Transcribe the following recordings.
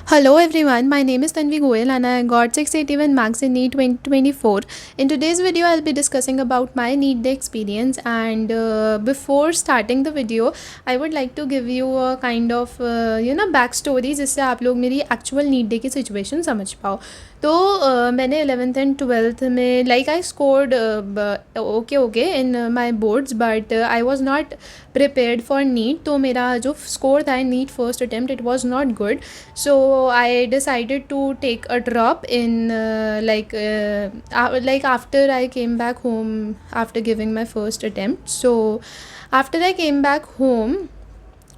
Hello everyone, my name is Tanvi Goyal and I got 681 marks in NEET 2024. In today's video, I'll be discussing about my NEET day experience, and before starting the video, I would like to give you a kind of backstory जिससे आप लोग मेरी actual NEET day की situation समझ पाओ. तो मैंने 11th and 12th में like I scored okay in my boards, but I was not prepared for NEET. तो मेरा जो स्कोर था in NEET first attempt it was not good. So I decided to take a drop in like after I came back home after giving my first attempt. So after I came back home,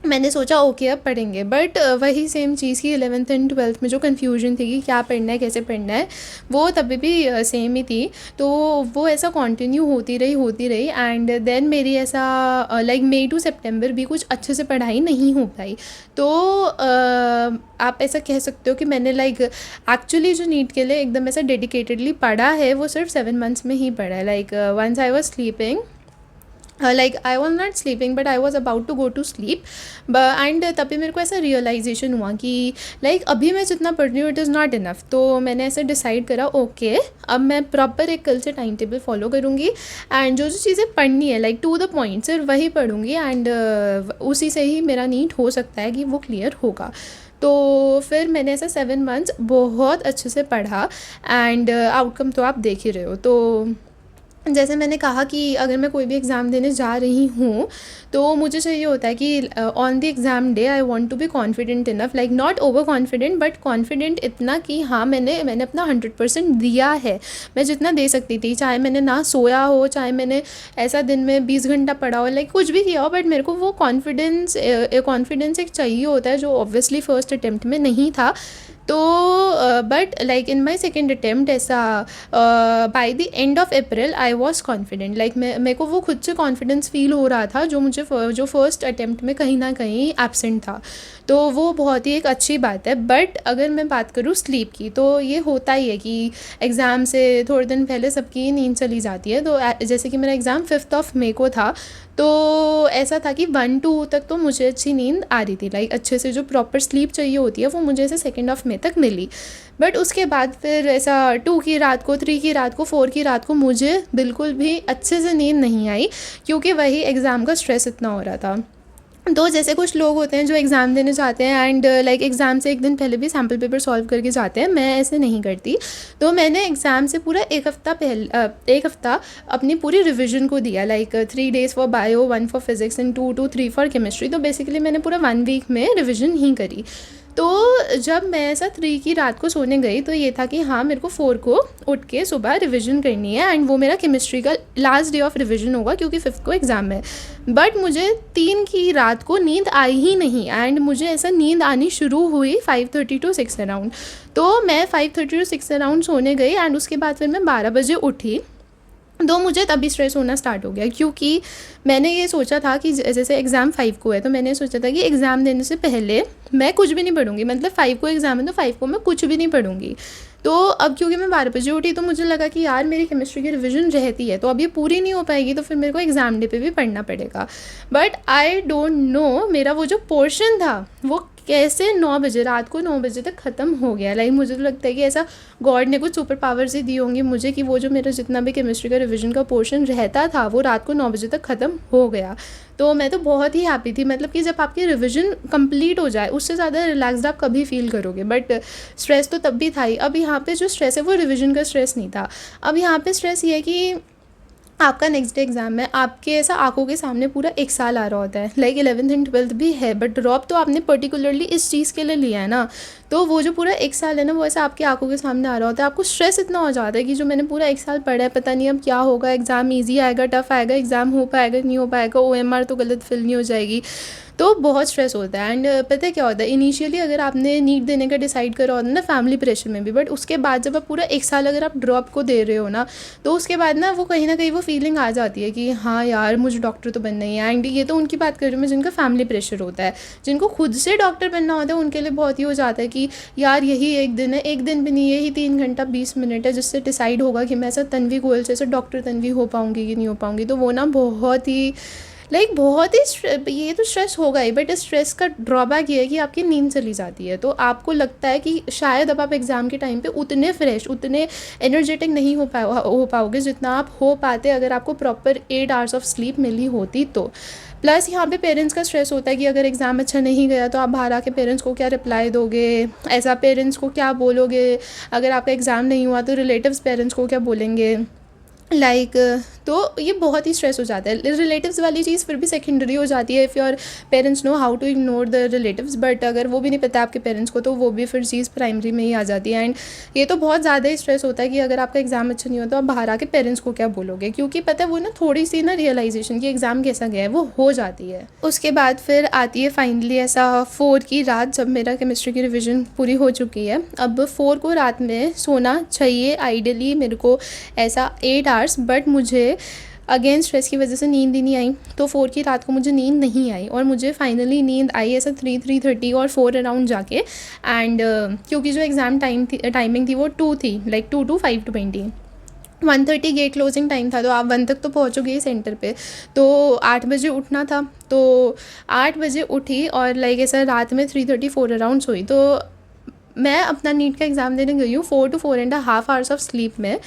मैंने सोचा okay अब पढ़ेंगे, but वही same चीज़ की 11th and 12th में जो confusion थी कि क्या पढ़ना है कैसे पढ़ना है, वो तभी भी सेम ही थी. तो वो ऐसा कंटिन्यू होती रही एंड देन मेरी ऐसा लाइक मई टू सितंबर भी कुछ अच्छे से पढ़ाई नहीं हो पाई. तो आप ऐसा कह सकते हो कि मैंने लाइक एक्चुअली जो नीट के लिए एकदम ऐसा डेडिकेटेडली पढ़ा है वो सिर्फ 7 months में ही पढ़ा है. Like once I was sleeping, like I was not sleeping but I was about to go to sleep, and तभी मेरे को ऐसा रियलाइजेशन हुआ कि लाइक अभी मैं जितना पढ़ रही हूँ इट इज़ नॉट इनफ. तो मैंने ऐसे डिसाइड करा ओके अब मैं प्रॉपर एक कल से टाइम टेबल फॉलो करूँगी एंड जो जो चीज़ें पढ़नी है लाइक टू द पॉइंट सिर्फ वही पढ़ूँगी एंड उसी से ही मेरा नीट हो सकता है कि वो क्लियर होगा. तो फिर मैंने ऐसा 7 months बहुत अच्छे से पढ़ा एंड आउटकम तो आप देख ही रहे हो. तो जैसे मैंने कहा कि अगर मैं कोई भी एग्ज़ाम देने जा रही हूँ तो मुझे चाहिए होता है कि on the exam day I want to be confident enough, like not over confident but confident इतना कि हाँ मैंने अपना 100% दिया है. मैं जितना दे सकती थी, चाहे मैंने ना सोया हो, चाहे मैंने ऐसा दिन में 20 घंटा पढ़ा हो, लाइक कुछ भी किया हो, बट मेरे को वो कॉन्फिडेंस एक चाहिए होता है जो ऑब्वियसली फ़र्स्ट अटैम्प्ट में नहीं था. तो but like in my second attempt ऐसा by the end of April I was confident. Like मेरे को वो खुद से कॉन्फिडेंस फील हो रहा था जो मुझे जो फर्स्ट अटैम्प्ट में कहीं ना कहीं एब्सेंट था. तो वो बहुत ही एक अच्छी बात है. बट अगर मैं बात करूँ स्लीप की, तो ये होता ही है कि एग्ज़ाम से थोड़े दिन पहले सबकी नींद चली जाती है. तो जैसे कि मेरा एग्ज़ाम 5th May को था, तो ऐसा था कि 1-2 तक तो मुझे अच्छी नींद आ रही थी, लाइक अच्छे से जो प्रॉपर स्लीप चाहिए होती है वो मुझे ऐसे 2nd May तक मिली. बट उसके बाद फिर ऐसा 2 की रात को, 3 की रात को, 4 की रात को मुझे बिल्कुल भी अच्छे से नींद नहीं आई क्योंकि वही एग्ज़ाम का स्ट्रेस इतना हो रहा था. तो जैसे कुछ लोग होते हैं जो एग्ज़ाम देने जाते हैं एंड लाइक एग्ज़ाम से एक दिन पहले भी सैम्पल पेपर सॉल्व करके जाते हैं, मैं ऐसे नहीं करती. तो मैंने एग्ज़ाम से पूरा एक हफ़्ता अपनी पूरी रिवीजन को दिया, like 3 days for bio, 1 for physics and 2 to 3 for chemistry. तो बेसिकली मैंने पूरा 1 week में रिवीजन ही करी. तो जब मैं ऐसा 3 की रात को सोने गई तो ये था कि हाँ मेरे को 4 को उठ के सुबह रिवीजन करनी है एंड वो मेरा केमिस्ट्री का लास्ट डे ऑफ रिवीजन होगा क्योंकि 5th को एग्ज़ाम है. बट मुझे 3 की रात को नींद आई ही नहीं एंड मुझे ऐसा नींद आनी शुरू हुई 5:30 to 6 अराउंड. तो मैं 5:30 to 6 अराउंड सोने गई एंड उसके बाद फिर मैं 12 बजे उठी. तो मुझे तभी स्ट्रेस होना स्टार्ट हो गया क्योंकि मैंने ये सोचा था कि जैसे एग्ज़ाम 5 को है तो मैंने सोचा था कि एग्ज़ाम देने से पहले मैं कुछ भी नहीं पढ़ूंगी, मतलब 5 को एग्ज़ाम है तो 5 को मैं कुछ भी नहीं पढ़ूंगी. तो अब क्योंकि मैं 12 बजे उठी तो मुझे लगा कि यार मेरी केमिस्ट्री की रिवीजन रहती है तो अब ये पूरी नहीं हो पाएगी, तो फिर मेरे को एग्ज़ाम डे पे भी पढ़ना पड़ेगा. बट आई डोंट नो मेरा वो जो पोर्शन था वो कैसे 9 बजे रात को 9 बजे तक ख़त्म हो गया. लाइक मुझे तो लगता है कि ऐसा गॉड ने कुछ सुपर पावर्स ही दी होंगी मुझे कि वो जो मेरा जितना भी केमिस्ट्री का रिवीजन का पोर्शन रहता था वो रात को 9 बजे तक ख़त्म हो गया. तो मैं तो बहुत ही हैप्पी थी, मतलब कि जब आपकी रिवीजन कंप्लीट हो जाए उससे ज़्यादा रिलैक्स्ड आप कभी फील करोगे. बट स्ट्रेस तो तब भी था ही. अब यहाँ पे जो स्ट्रेस है वो रिवीजन का स्ट्रेस नहीं था. अब यहाँ पे स्ट्रेस ये है कि आपका नेक्स्ट डे एग्ज़ाम है, आपके ऐसा आंखों के सामने पूरा 1 साल आ रहा होता है, लाइक 11th एंड 12th भी है बट ड्रॉप तो आपने पर्टिकुलरली इस चीज़ के लिए लिया है ना. तो वो जो पूरा 1 साल है ना वो ऐसा आपकी आंखों के सामने आ रहा होता है. आपको स्ट्रेस इतना हो जाता है कि जो मैंने पूरा 1 साल पढ़ा है पता नहीं अब क्या होगा, एग्ज़ाम ईजी आएगा, टफ आएगा, एग्ज़ाम हो पाएगा नहीं हो पाएगा, OMR तो गलत फिल नहीं हो जाएगी. तो बहुत स्ट्रेस होता है. एंड पता है क्या होता है, इनिशियली अगर आपने नीट देने का डिसाइड करा होता है ना फैमिली प्रेशर में भी, बट उसके बाद जब आप पूरा 1 साल अगर आप ड्रॉप को दे रहे हो ना तो उसके बाद ना वो कहीं ना कहीं वो फीलिंग आ जाती है कि हाँ यार मुझे डॉक्टर तो बनना ही है. एंड ये तो उनकी बात कर रही हूँ मैं जिनका फैमिली प्रेशर होता है, जिनको खुद से डॉक्टर बनना होता है उनके लिए बहुत ही हो जाता है कि यार यही एक दिन है, एक दिन भी नहीं, यही 3 घंटा 20 मिनट है जिससे डिसाइड होगा कि मैं ऐसा तन्वी गोयल से ऐसा डॉक्टर तन्वी हो पाऊँगी कि नहीं हो पाऊँगी. तो वो ना बहुत ही लाइक बहुत ही ये तो स्ट्रेस होगा ही, बट इस स्ट्रेस का ड्रॉबैक ये है कि आपकी नींद चली जाती है। तो आपको लगता है कि शायद अब आप एग्ज़ाम के टाइम पे उतने फ्रेश, उतने एनर्जेटिक नहीं हो पाओगे जितना आप हो पाते अगर आपको प्रॉपर 8 आवर्स ऑफ स्लीप मिली होती तो। प्लस यहाँ पे पेरेंट्स का स्ट्रेस होता है कि अगर एग्ज़ाम अच्छा नहीं गया तो आप बाहर आके पेरेंट्स को क्या रिप्लाई दोगे, ऐसा पेरेंट्स को क्या बोलोगे, अगर आपका एग्ज़ाम नहीं हुआ तो रिलेटिव्स पेरेंट्स को क्या बोलेंगे, लाइक तो ये बहुत ही स्ट्रेस हो जाता है। रिलेटिव्स वाली चीज़ फिर भी सेकेंडरी हो जाती है, if your parents know how to ignore the relatives, but अगर वो भी नहीं पता आपके पेरेंट्स को तो वो भी फिर चीज़ प्राइमरी में ही आ जाती है। एंड ये तो बहुत ज़्यादा ही स्ट्रेस होता है कि अगर आपका एग्ज़ाम अच्छा नहीं हो तो आप बाहर आके पेरेंट्स को क्या बोलोगे, क्योंकि पता है वो ना थोड़ी सी ना रियलाइजेशन कि एग्ज़ाम कैसा गया है वो हो जाती है। उसके बाद फिर आती है फाइनली ऐसा 4 की रात, जब मेरा केमिस्ट्री की रिविज़न पूरी हो चुकी है। अब 4 को रात में सोना चाहिए आइडियली मेरे को ऐसा 8 आवर्स, बट मुझे अगेन स्ट्रेस की वजह से नींद ही नहीं आई। तो 4 की रात को मुझे नींद नहीं आई और मुझे फाइनली नींद आई ऐसा 3:30 और 4 अराउंड जाके। एंड क्योंकि जो एग्ज़ाम टाइमिंग थी वो 2 थी, like 2 to 5:20। 1:30 gate closing time था, तो आप 1 तक तो पहुँचोगे ही सेंटर पे। तो 8 बजे उठना था, तो 8 बजे उठी और लाइक ऐसा रात में 3:34 अराउंड सोई। तो मैं अपना नीट का एग्ज़ाम देने गई हूँ 4 to 4.5 आवर्स ऑफ स्लीप में।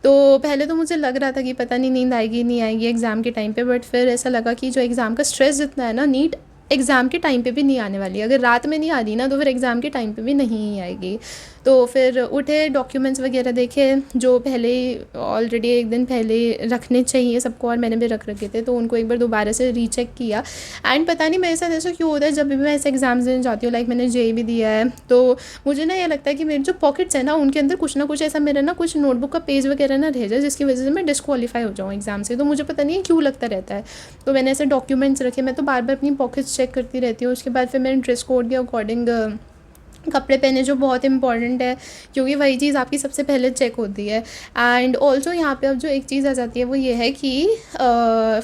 तो पहले तो मुझे लग रहा था कि पता नहीं नींद आएगी नहीं आएगी एग्ज़ाम के टाइम पे, बट फिर ऐसा लगा कि जो एग्ज़ाम का स्ट्रेस जितना है ना, नीट एग्ज़ाम के टाइम पे भी नहीं आने वाली। अगर रात में नहीं आ रही ना तो फिर एग्ज़ाम के टाइम पे भी नहीं आएगी। तो फिर उठे, डॉक्यूमेंट्स वगैरह देखे जो पहले ऑलरेडी एक दिन पहले रखने चाहिए सबको, और मैंने भी रख रखे थे, तो उनको एक बार दोबारा से रीचेक किया। एंड पता नहीं मेरे साथ ऐसा क्यों होता है जब भी मैं ऐसे एग्ज़ाम्स देने जाती हूँ, लाइक मैंने जेईई भी दिया है, तो मुझे ना ये लगता है कि मेरे जो पॉकेट्स हैं ना उनके अंदर कुछ ना कुछ ऐसा मेरा ना कुछ नोटबुक का पेज वगैरह ना रह जाए जिसकी वजह से मैं डिस्क्वालीफाई हो जाऊँ एग्ज़ाम से। तो मुझे पता नहीं क्यों लगता रहता है। तो मैंने ऐसे डॉक्यूमेंट्स रखे, मैं तो बार बार अपनी पॉकेट्स चेक करती रहती हूँ। उसके बाद फिर मैंने ड्रेस कोड के अकॉर्डिंग कपड़े पहने जो बहुत इंपॉर्टेंट है, क्योंकि वही चीज़ आपकी सबसे पहले चेक होती है। एंड ऑल्सो यहाँ पे अब जो एक चीज़ आ जाती है वो ये है कि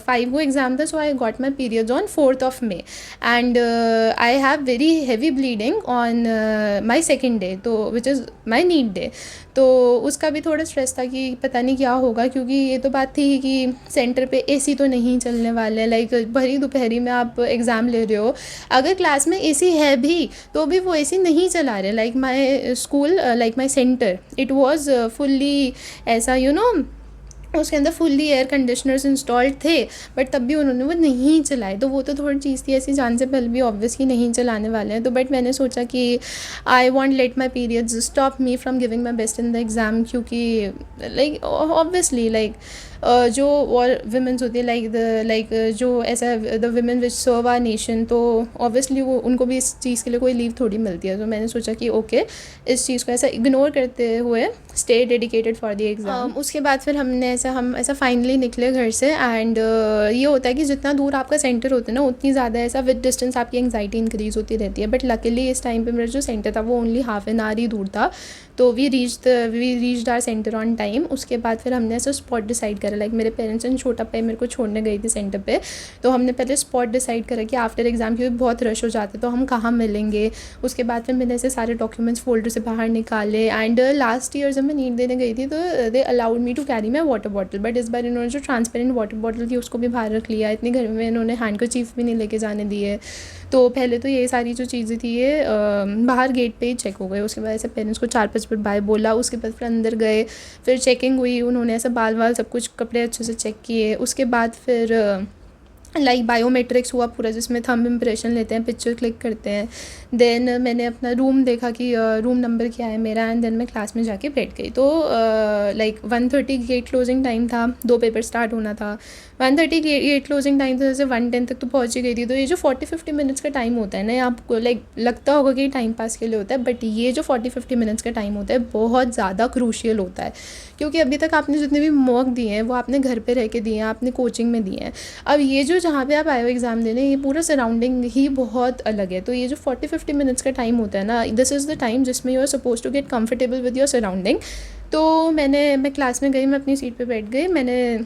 5 को एग्ज़ाम था, so I got my periods on 4th May and I have very heavy bleeding on my second day, तो which is my NEET day. तो उसका भी थोड़ा स्ट्रेस था कि पता नहीं क्या होगा, क्योंकि ये तो बात थी कि सेंटर पे एसी तो नहीं चलने वाले, लाइक भरी दोपहरी में आप एग्ज़ाम ले रहे हो, अगर क्लास में एसी है भी तो भी वो एसी नहीं चला रहे। Like my school, like my centre, it was fully ऐसा उसके अंदर फुल्ली एयर कंडीशनर्स इंस्टॉल्ड थे, बट तब भी उन्होंने वो नहीं चलाए। तो वो तो थोड़ी चीज़ थी ऐसी, जान से पहले भी ऑब्वियसली नहीं चलाने वाले हैं। तो बट मैंने सोचा कि I won't let my periods stop me from giving my best in the exam, क्योंकि लाइक ऑब्वियसली लाइक जो और विमेंस होती है लाइक जो ऐसा the women which serve our nation, तो ऑब्वियसली वो उनको भी इस चीज़ के लिए कोई लीव थोड़ी मिलती है। तो मैंने सोचा कि ओके इस चीज़ को ऐसा इग्नोर करते हुए stay dedicated for the exam. उसके बाद फिर हम ऐसा फाइनली निकले घर से। एंड ये होता है कि जितना दूर आपका सेंटर होता है ना उतनी ज़्यादा ऐसा विद डिस्टेंस आपकी एंग्जाइटी इंक्रीज़ होती रहती है। बट लकीली इस टाइम पे मेरा जो सेंटर था वो ओनली हाफ एन आवर ही दूर था, तो we reached our centre on time. उसके बाद फिर हमने ऐसा स्पॉट डिसाइड करा, लाइक मेरे पेरेंट्स एंड छोटा भाई मेरे को छोड़ने गई थी सेंटर पे, तो हमने पहले स्पॉट डिसाइड करा कि आफ्टर एग्ज़ाम, क्योंकि बहुत रश हो जाते तो हम कहाँ मिलेंगे। उसके बाद फिर मैंने ऐसे सारे डॉक्यूमेंट्स फोल्डर से बाहर निकाले। एंड लास्ट ईयर जब मैं नीट देने गई थी तो they allowed me to carry my water bottle, but इस बार इन्होंने जो ट्रांसपेरेंट वाटर बॉटल थी उसको भी बाहर रख लिया। इतनी गर्मी में इन्होंने हैंडकरचीफ भी नहीं लेके जाने दिए। तो पहले तो ये सारी जो चीज़ें थी ये बाहर गेट पे ही चेक हो गए। उसके बाद ऐसे पेरेंट्स को 4-5 बार बाय बोला, उसके बाद फिर अंदर गए, फिर चेकिंग हुई, उन्होंने ऐसे बाल वाल सब कुछ कपड़े अच्छे से चेक किए। उसके बाद फिर लाइक बायोमेट्रिक्स हुआ पूरा, जिसमें थंब इम्प्रेशन लेते हैं, पिक्चर क्लिक करते हैं। देन मैंने अपना रूम देखा कि रूम नंबर क्या है मेरा, एंड देन मैं क्लास में जाके बैठ गई। तो लाइक 1:30 गेट क्लोजिंग टाइम था, 2 पेपर स्टार्ट होना था। 1:30 गेट क्लोजिंग टाइम था, जैसे 1:10 तक तो पहुँच ही गई थी। तो ये जो 40-50 मिनट्स का टाइम होता है ना, आपको लाइक लगता होगा कि टाइम पास के लिए होता है, बट ये जो 40-50 मिनट्स का टाइम होता है बहुत ज़्यादा क्रूशियल होता है, क्योंकि अभी तक आपने जितने भी मॉक दिए हैं वो आपने घर पे रह के दिए हैं, आपने कोचिंग में दिए हैं। अब ये जो जहाँ पे आप आए हो एग्ज़ाम देने, ये पूरा सराउंडिंग ही बहुत अलग है। तो ये जो 40-50 मिनट्स का टाइम होता है ना, दिस इज़ द टाइम जिसमें you are suppose to get comfortable with your surrounding. तो मैं क्लास में गई, मैं अपनी सीट पे बैठ गई, मैंने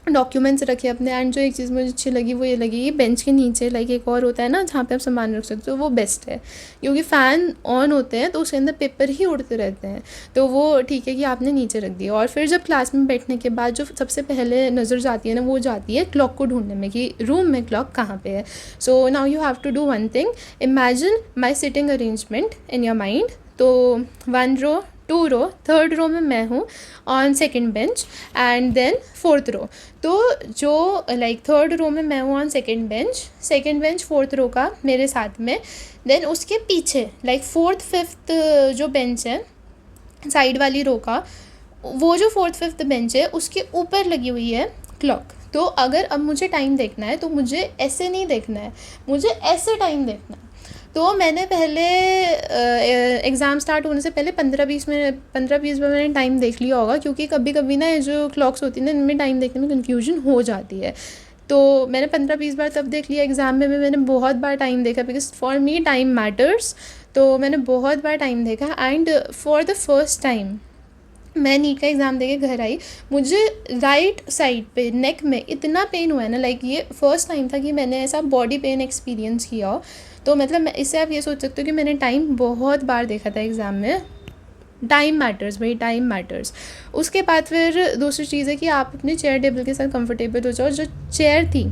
डॉक्यूमेंट्स रखे अपने। एंड जो एक चीज़ मुझे अच्छी लगी वो ये लगी, ये बेंच के नीचे लाइक एक और होता है ना जहाँ पे आप सामान रख सकते हो, वो बेस्ट है क्योंकि फ़ैन ऑन होते हैं तो उसके अंदर पेपर ही उड़ते रहते हैं। तो वो ठीक है कि आपने नीचे रख दिया। और फिर जब क्लास में बैठने के बाद जो सबसे पहले नज़र जाती है ना, वो जाती है क्लॉक को ढूंढने में कि रूम में क्लॉक कहाँ पे है। So now you have to do one thing, imagine my sitting arrangement in your mind. तो 1 रो, 2 रो, 3rd रो में मैं हूँ on 2nd bench, and then 4th row. तो जो लाइक 3rd रो में मैं हूँ on 2nd bench, 2nd bench 4th रो का मेरे साथ में। देन उसके पीछे लाइक 4th 5th जो बेंच है साइड वाली रो का, वो जो 4th 5th बेंच है उसके ऊपर लगी हुई है क्लॉक। तो अगर अब मुझे टाइम देखना है तो मुझे ऐसे नहीं देखना है, मुझे ऐसे टाइम देखना है। तो मैंने पहले एग्ज़ाम स्टार्ट होने से पहले 15-20 बार मैंने टाइम देख लिया होगा, क्योंकि कभी कभी ना ये जो क्लॉक्स होती है ना इनमें टाइम देखने में कन्फ्यूजन हो जाती है। तो मैंने 15-20 बार तब देख लिया। एग्ज़ाम में भी मैंने बहुत बार टाइम देखा, because for me time matters. तो मैंने बहुत बार टाइम देखा। And for the first time मैं नीट का एग्ज़ाम देके घर आई, मुझे राइट साइड पे नेक में इतना पेन हुआ है ना, लाइक ये फर्स्ट टाइम था कि मैंने ऐसा बॉडी पेन एक्सपीरियंस किया हो। तो मतलब इससे आप ये सोच सकते हो कि मैंने टाइम बहुत बार देखा था एग्ज़ाम में। टाइम मैटर्स भाई, टाइम मैटर्स। उसके बाद फिर दूसरी चीज़ है कि आप अपने चेयर टेबल के साथ कंफर्टेबल हो जाओ। जो चेयर थी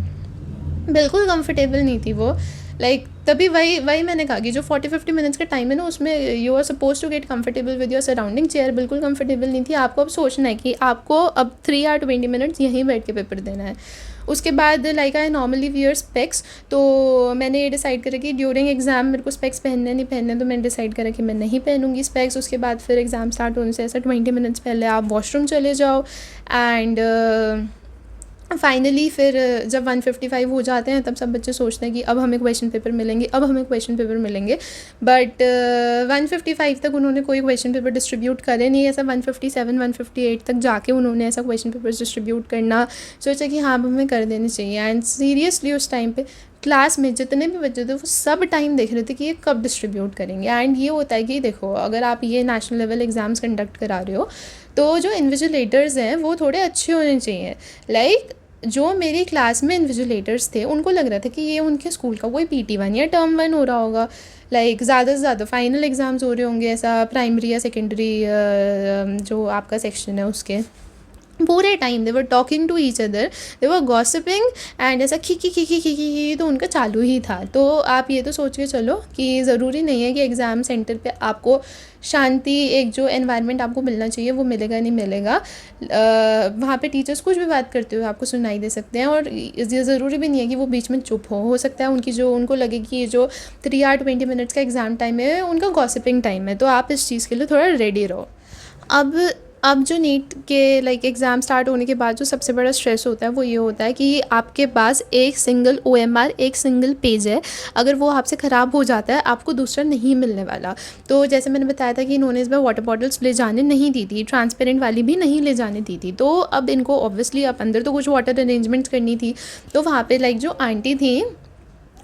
बिल्कुल कंफर्टेबल नहीं थी वो, लाइक तभी वही मैंने कहा कि जो 40-50 मिनट्स का टाइम है ना उसमें you are suppose to get comfortable with your surrounding. Chair बिल्कुल कंफर्टेबल नहीं थी। आपको अब सोचना है कि आपको अब 3 या 20 मिनट्स यहीं बैठ के पेपर देना है। उसके बाद like I normally wear specs. तो मैंने ये डिसाइड करा कि ड्यूरिंग एग्ज़ाम मेरे को स्पेक्स पहनने नहीं पहनने, तो मैंने डिसाइड करा कि मैं नहीं पहनूंगी स्पेक्स। उसके बाद फिर एग्ज़ाम स्टार्ट होने से ऐसा 20 मिनट्स पहले आप वॉशरूम चले जाओ। एंड फाइनली फिर जब 1:55 हो जाते हैं तब सब बच्चे सोचते हैं कि अब हमें क्वेश्चन पेपर मिलेंगे, अब हमें क्वेश्चन पेपर मिलेंगे। बट 1:55 तक उन्होंने कोई क्वेश्चन पेपर डिस्ट्रीब्यूट करे नहीं। ऐसा 1:57-1:58 तक जाके उन्होंने ऐसा क्वेश्चन पेपर डिस्ट्रीब्यूट करना सोचा कि हाँ अब हमें कर देने चाहिए। एंड सीरियसली उस टाइम पे क्लास में जितने भी बच्चे थे वो सब टाइम देख रहे थे कि ये कब डिस्ट्रीब्यूट करेंगे। एंड ये होता है कि देखो, अगर आप ये नेशनल लेवल एग्ज़ाम्स कंडक्ट करा रहे हो तो जो इन्विजिलेटर्स हैं वो थोड़े अच्छे होने चाहिए। लाइक जो मेरी क्लास में इन्विजिलेटर्स थे उनको लग रहा था कि ये उनके स्कूल का कोई PT1 या टर्म 1 हो रहा होगा। लाइक ज़्यादा से ज़्यादा फाइनल एग्ज़ाम्स हो रहे होंगे, ऐसा प्राइमरी या सेकेंडरी जो आपका सेक्शन है उसके। पूरे time they were talking to each other, they were gossiping, and ऐसा खी तो उनका चालू ही था। तो आप ये तो सोच के चलो कि ज़रूरी नहीं है कि एग्ज़ाम सेंटर पे आपको शांति, एक जो एनवायरनमेंट आपको मिलना चाहिए वो मिलेगा नहीं मिलेगा। वहाँ पे टीचर्स कुछ भी बात करते हुए आपको सुनाई दे सकते हैं, और ये ज़रूरी भी नहीं है कि वो बीच में चुप हो सकता है उनकी जो उनको लगे कि ये जो 3 या 20 मिनट्स का एग्ज़ाम टाइम है उनका गॉसिपिंग टाइम है। तो आप इस चीज़ के लिए थोड़ा रेडी रहो। अब जो नीट के लाइक एग्ज़ाम स्टार्ट होने के बाद जो सबसे बड़ा स्ट्रेस होता है वो ये होता है कि आपके पास एक सिंगल OMR, एक सिंगल पेज है। अगर वो आपसे ख़राब हो जाता है आपको दूसरा नहीं मिलने वाला। तो जैसे मैंने बताया था कि इन्होंने इस बार वाटर बॉटल्स ले जाने नहीं दी थी, ट्रांसपेरेंट वाली भी नहीं ले जाने दी थी। तो अब इनको ऑब्वियसली अब अंदर तो कुछ वाटर अरेंजमेंट्स करनी थी। तो वहाँ पर लाइक जो आंटी थी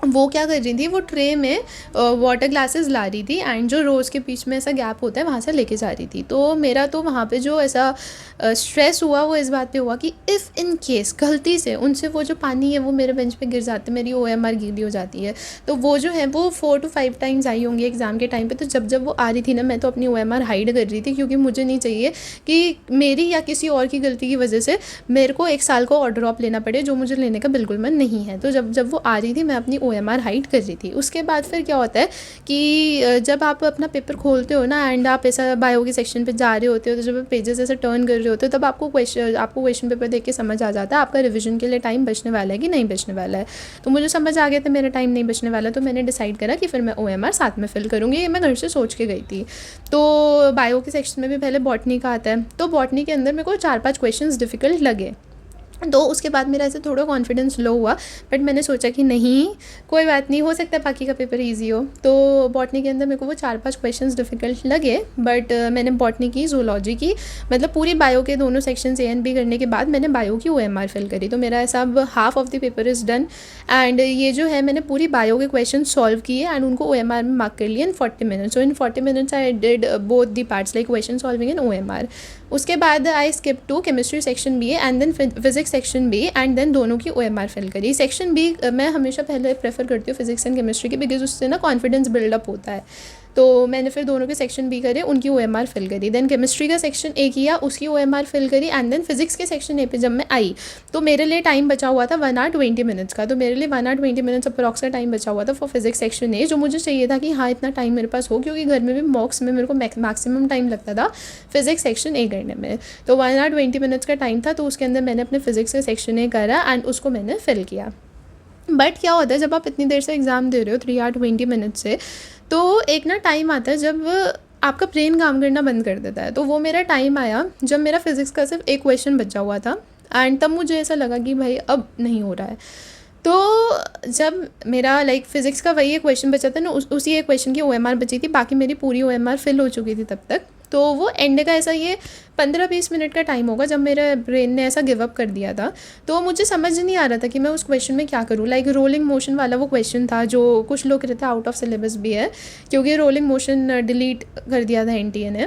वो क्या कर रही थी, वो ट्रे में वाटर ग्लासेस ला रही थी, एंड जो रोज़ के बीच में ऐसा गैप होता है वहाँ से लेके जा रही थी। तो मेरा तो वहाँ पे जो ऐसा स्ट्रेस हुआ वो इस बात पे हुआ कि इफ़ इन केस गलती से उनसे वो जो पानी है वो मेरे बेंच पे गिर जाते, मेरी OMR गीली हो जाती है। तो वो जो है वो 4 to 5 टाइम्स आई होंगी एग्ज़ाम के टाइम पे। तो जब वो आ रही थी ना, मैं तो अपनी OMR हाइड कर रही थी, क्योंकि मुझे नहीं चाहिए कि मेरी या किसी और की गलती की वजह से मेरे को 1 साल को और ड्रॉप लेना पड़े, जो मुझे लेने का बिल्कुल मन नहीं है। तो जब वो आ रही थी मैं अपनी OMR हाइड कर रही थी। उसके बाद फिर क्या होता है कि जब आप अपना पेपर खोलते हो ना, एंड आप ऐसा बायो के सेक्शन पे जा रहे होते हो, तो जब आप पेजेस ऐसे टर्न कर रहे होते हो तब आपको क्वेश्चन पेपर देख के समझ आ जाता है आपका रिवीजन के लिए टाइम बचने वाला है कि नहीं बचने वाला है। तो मुझे समझ आ गया था मेरा टाइम नहीं बचने वाला, तो मैंने डिसाइड करा कि फिर मैं OMR साथ में फिल करूँगी। ये मैं घर से सोच के गई थी। तो बायो के सेक्शन में भी पहले बॉटनी का आता है, तो बॉटनी के अंदर मेरे को 4-5 क्वेश्चन डिफ़िकल्ट लगे। तो उसके बाद मेरा ऐसे थोड़ा कॉन्फिडेंस लो हुआ, बट मैंने सोचा कि नहीं कोई बात नहीं, हो सकता है बाकी का पेपर इजी हो। तो बॉटनी के अंदर मेरे को वो 4-5 क्वेश्चंस डिफ़िकल्ट लगे, बट मैंने बॉटनी की, जूलॉजी की, मतलब पूरी बायो के दोनों सेक्शन A and B करने के बाद मैंने बायो की OMR फिल करी। तो मेरा ऐसा अब half off the paper is done. And ये जो है मैंने पूरी बायो के क्वेश्चन सॉल्व किए एंड उनको OMR में मार्क कर लिया in 40 minutes. So in 40 minutes I did both the parts like question solving and OMR। उसके बाद I skip to chemistry section BA and then physics physics section B and then दोनों की OMR fill करी। Section B मैं हमेशा पहले prefer करती हूँ फिजिक्स एंड केमिस्ट्री की, बिकॉज उससे ना कॉन्फिडेंस बिल्डअप होता है। तो मैंने फिर दोनों के सेक्शन बी करे, उनकी OMR फिल करी। देन केमिस्ट्री का सेक्शन ए किया, उसकी OMR फिल करी। एंड देन फिजिक्स के सेक्शन ए पे जब मैं आई तो मेरे लिए टाइम बचा हुआ था 1 hour 20 minutes का। तो मेरे लिए 1 hour 20 minutes अप्रॉक्स का टाइम बचा हुआ था फॉर फिजिक्स सेक्शन ए, जो मुझे चाहिए था कि हाँ इतना टाइम मेरे पास हो, क्योंकि घर में भी मॉक्स में मेरे को मैक्सिमम टाइम लगता था फिजिक्स सेक्शन ए करने में। तो 1 hour 20 minutes का टाइम था, तो उसके अंदर मैंने अपने फिजिक्स का सेक्शन ए करा एंड उसको मैंने फिल किया। बट क्या होता है जब आप इतनी देर से एग्ज़ाम दे रहे हो 3 hour 20 minutes से, तो एक ना टाइम आता है जब आपका ब्रेन काम करना बंद कर देता है। तो वो मेरा टाइम आया जब मेरा फिज़िक्स का सिर्फ एक क्वेश्चन बचा हुआ था एंड तब मुझे ऐसा लगा कि भाई अब नहीं हो रहा है। तो जब मेरा फ़िज़िक्स का वही एक क्वेश्चन बचा था ना, उसी एक क्वेश्चन की OMR बची थी, बाकी मेरी पूरी OMR फिल हो चुकी थी तब तक। तो वो एंड का ऐसा ये 15-20 मिनट का टाइम होगा जब मेरे ब्रेन ने ऐसा गिव अप कर दिया था। तो मुझे समझ नहीं आ रहा था कि मैं उस क्वेश्चन में क्या करूँ। रोलिंग मोशन वाला वो क्वेश्चन था जो कुछ लोग कहते हैं आउट ऑफ सिलेबस भी है, क्योंकि रोलिंग मोशन डिलीट कर दिया था NTA ने।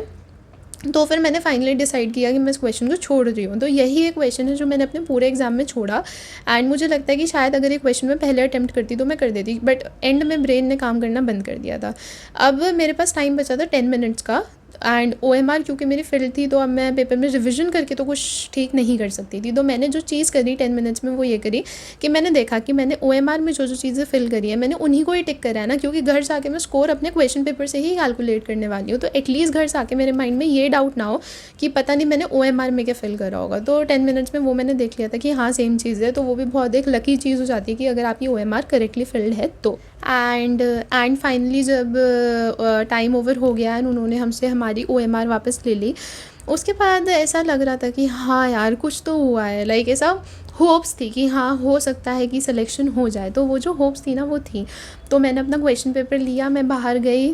तो फिर मैंने फाइनली डिसाइड किया कि मैं इस क्वेश्चन को छोड़ रही हूँ। तो यही एक क्वेश्चन है जो मैंने अपने पूरे एग्जाम में छोड़ा एंड मुझे लगता है कि शायद अगर ये क्वेश्चन मैं पहले अटैम्प्ट करती तो मैं कर देती, बट एंड में ब्रेन ने काम करना बंद कर दिया था। अब मेरे पास टाइम बचा था 10 minutes का एंड OMR क्योंकि मेरी फिल थी, तो अब मैं पेपर में रिविजन करके तो कुछ ठीक नहीं कर सकती थी। तो मैंने जो चीज़ करी 10 minutes में वो ये करी कि मैंने देखा कि मैंने OMR में जो जो चीज़ें फिल करी है मैंने उन्हीं को ही टिक करा है ना, क्योंकि घर से आके मैं स्कोर अपने क्वेश्चन पेपर से ही कैलकुलेट करने वाली हूँ। तो एटलीस्ट घर से आके मेरे माइंड में ये डाउट ना हो कि पता नहीं मैंने OMR में क्या फिल करा होगा। तो 10 minutes में वो मैंने देख लिया था कि हाँ सेम चीज़ है। तो वो भी बहुत एक लकी चीज़ हो जाती है कि अगर आपकी OMR करेक्टली फिल्ड है तो। एंड फाइनली जब टाइम ओवर हो गया एंड उन्होंने हमसे हमारी OMR वापस ले ली, उसके बाद ऐसा लग रहा था कि हाँ यार कुछ तो हुआ है। ऐसा होप्स थी कि हाँ हो सकता है कि सिलेक्शन हो जाए। तो वो जो होप्स थी ना वो थी। तो मैंने अपना क्वेश्चन पेपर लिया, मैं बाहर गई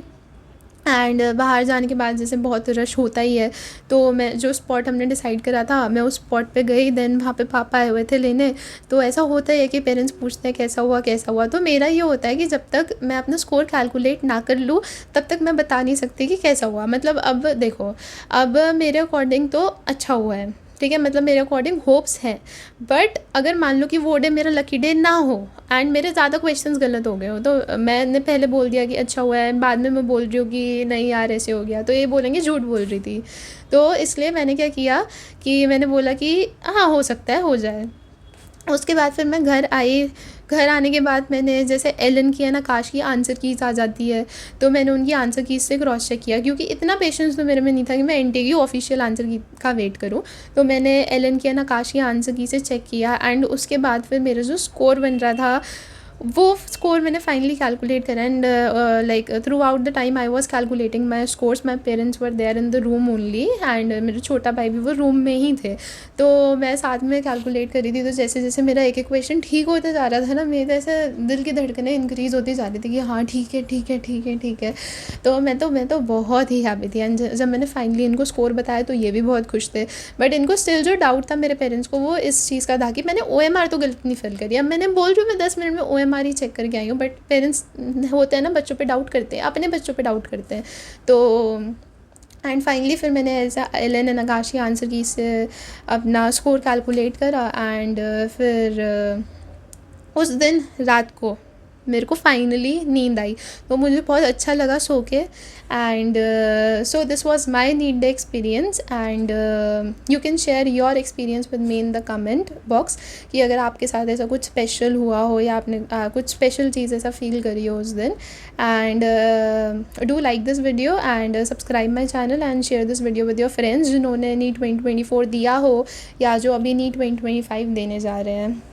एंड बाहर जाने के बाद जैसे बहुत रश होता ही है, तो मैं जो स्पॉट हमने डिसाइड करा था मैं उस स्पॉट पे गई। देन वहाँ पे पापा आए हुए थे लेने। तो ऐसा होता है कि पेरेंट्स पूछते हैं कैसा हुआ कैसा हुआ। तो मेरा ये होता है कि जब तक मैं अपना स्कोर कैलकुलेट ना कर लूँ तब तक मैं बता नहीं सकती कि कैसा हुआ। मतलब अब देखो, अब मेरे अकॉर्डिंग तो अच्छा हुआ है, ठीक है, मतलब मेरे अकॉर्डिंग होप्स हैं। बट अगर मान लो कि वो डे मेरा लकी डे ना हो एंड मेरे ज़्यादा क्वेश्चंस गलत हो गए हो, तो मैंने पहले बोल दिया कि अच्छा हुआ है, बाद में मैं बोल रही हूँ कि नहीं यार ऐसे हो गया, तो ये बोलेंगे झूठ बोल रही थी। तो इसलिए मैंने क्या किया कि मैंने बोला कि हाँ हो सकता है हो जाए। उसके बाद फिर मैं घर आई। घर आने के बाद मैंने जैसे एलन की है ना काश की आंसर कीज़ आ जाती है, तो मैंने उनकी आंसर कीज़ से क्रॉस चेक किया, क्योंकि इतना पेशेंस तो मेरे में नहीं था कि मैं NTA की ऑफिशियल आंसर की का वेट करूं। तो मैंने एलन की है ना काश की आंसर की से चेक किया एंड उसके बाद फिर मेरा जो स्कोर बन रहा था वो स्कोर मैंने फाइनली कैलकुलेट करा। And throughout the time I was calculating my scores, my parents were there in the room only and मेरे छोटा भाई भी वो रूम में ही थे। तो मैं साथ में कैलकुलेट करी थी। तो जैसे जैसे मेरा एक एक क्वेश्चन ठीक होता जा रहा था ना, मेरे ऐसे दिल की धड़कनें इंक्रीज़ होती जा रही थी कि हाँ ठीक है ठीक है ठीक है ठीक है। तो मैं तो बहुत ही हैप्पी थी। एंड जब मैंने फाइनली इनको स्कोर बताया तो ये भी बहुत खुश थे। बट इनको स्टिल जो डाउट था मेरे पेरेंट्स को वो इस चीज़ का था कि मैंने OMR तो गलत नहीं फिल करी। अब मैंने बोल रही हूँ मैं 10 मिनट में OMR ही चेक करके आई हूँ, बट पेरेंट्स होते हैं ना बच्चों पे डाउट करते हैं, अपने बच्चों पे डाउट करते हैं। तो एंड फाइनली फिर मैंने ऐसा एलन एंड आकाशी आंसर की से अपना स्कोर कैलकुलेट करा एंड फिर उस दिन रात को मेरे को फाइनली नींद आई। तो मुझे बहुत अच्छा लगा सो के। And so this was my need day experience and you can share your experience with me in the comment box कि अगर आपके साथ ऐसा कुछ स्पेशल हुआ हो या आपने कुछ स्पेशल चीज़ ऐसा फील करी हो उस दिन। And do like this video and subscribe my channel and share this video with your friends जिन्होंने नीट 2024 दिया हो या जो अभी नीट 2025 देने जा रहे हैं।